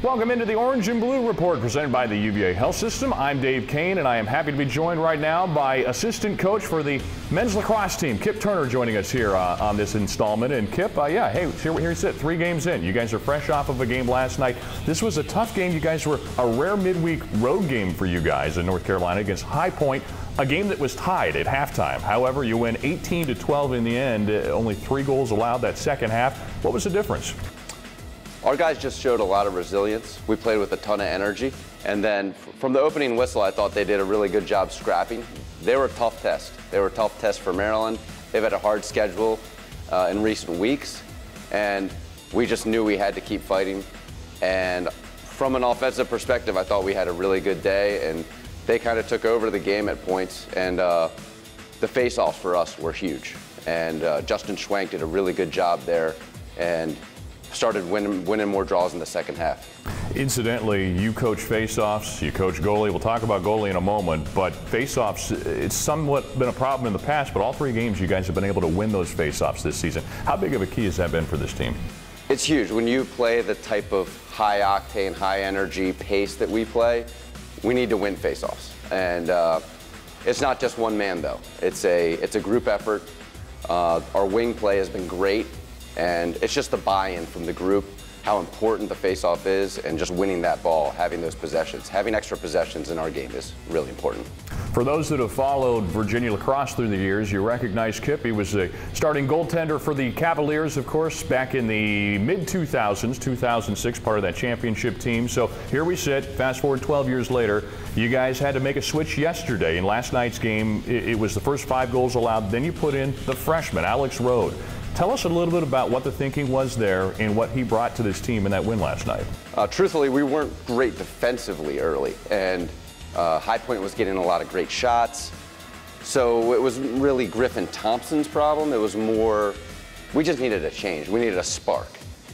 Welcome into the Orange and Blue Report presented by the UVA Health System. I'm Dave Kane, and I am happy to be joined right now by assistant coach for the men's lacrosse team, Kip Turner, joining us here on this installment. And Kip, hey, here you sit, 3 games in. You guys are fresh off of a game last night. This was a tough game. You guys were a rare midweek road game for you guys in North Carolina against High Point, a game that was tied at halftime. However, you win 18-12 in the end, only 3 goals allowed that second half. What was the difference? Our guys just showed a lot of resilience. We played with a ton of energy. And then from the opening whistle, I thought they did a really good job scrapping. They were a tough test. They were a tough test for Maryland. They've had a hard schedule in recent weeks. And we just knew we had to keep fighting. And from an offensive perspective, I thought we had a really good day. And they kind of took over the game at points. And the face-offs for us were huge. And Justin Schwank did a really good job there. And started winning more draws in the second half. Incidentally, you coach face-offs, you coach goalie. We'll talk about goalie in a moment, but face-offs, it's somewhat been a problem in the past, but all 3 games you guys have been able to win those face-offs this season. How big of a key has that been for this team? It's huge. When you play the type of high-octane, high-energy pace that we play, we need to win face-offs. And it's not just one man, though. It's a group effort. Our wing play has been great. And it's just the buy-in from the group, how important the face-off is, and just winning that ball, having those possessions. Having extra possessions in our game is really important. For those that have followed Virginia lacrosse through the years, you recognize Kip. He was a starting goaltender for the Cavaliers, of course, back in the mid-2000s, 2006, part of that championship team. So here we sit, fast forward 12 years later. You guys had to make a switch yesterday. In last night's game, it was the first 5 goals allowed. Then you put in the freshman, Alex Rode. Tell us a little bit about what the thinking was there and what he brought to this team in that win last night. Truthfully, we weren't great defensively early, and High Point was getting a lot of great shots. So it wasn't really Griffin Thompson's problem. It was more, we just needed a change. We needed a spark.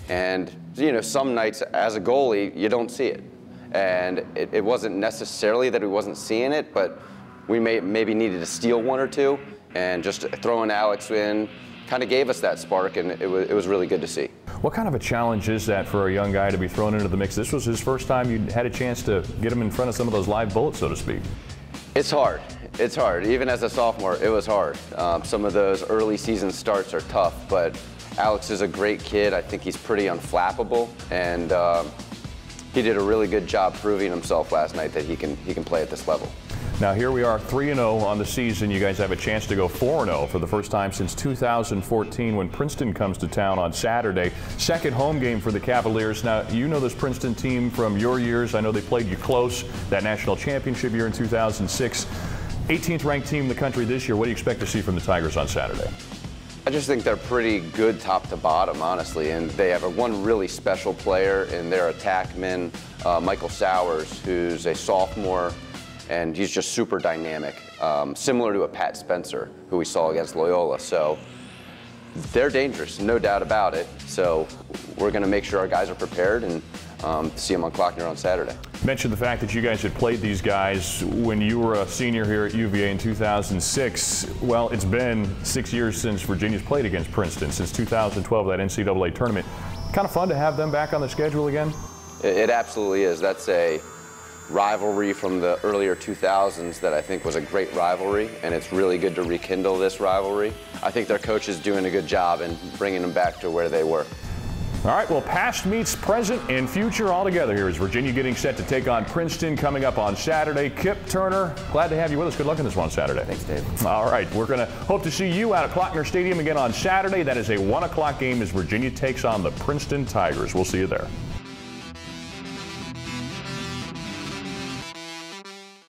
And, you know, some nights as a goalie, you don't see it. And it wasn't necessarily that we wasn't seeing it, but we maybe needed to steal 1 or 2, and just throwing Alex in kind of gave us that spark, and it was really good to see. What kind of a challenge is that for a young guy to be thrown into the mix? This was his first time you had a chance to get him in front of some of those live bullets, so to speak. It's hard. It's hard. Even as a sophomore, it was hard. Some of those early season starts are tough, but Alex is a great kid. I think he's pretty unflappable, and he did a really good job proving himself last night that he can play at this level. Now here we are, 3-0 on the season. You guys have a chance to go 4-0 for the first time since 2014 when Princeton comes to town on Saturday. Second home game for the Cavaliers. Now, you know this Princeton team from your years. I know they played you close that national championship year in 2006. 18th ranked team in the country this year. What do you expect to see from the Tigers on Saturday? I just think they're pretty good top to bottom, honestly, and they have one really special player in their attackman, Michael Sowers, who's a sophomore. And he's just super dynamic, similar to a Pat Spencer, who we saw against Loyola. So they're dangerous, no doubt about it. So we're going to make sure our guys are prepared and see them on Klockner on Saturday. You mentioned the fact that you guys had played these guys when you were a senior here at UVA in 2006. Well, it's been 6 years since Virginia's played against Princeton, since 2012, that NCAA tournament. Kind of fun to have them back on the schedule again? It absolutely is. That's a rivalry from the earlier 2000s that I think was a great rivalry, and it's really good to rekindle this rivalry. I think their coach is doing a good job in bringing them back to where they were. All right, well, past meets present and future all together here is Virginia getting set to take on Princeton coming up on Saturday. Kip Turner, glad to have you with us. Good luck in this one Saturday. Thanks, Dave. All right, we're going to hope to see you out at Klockner Stadium again on Saturday. That is a 1 o'clock game as Virginia takes on the Princeton Tigers. We'll see you there.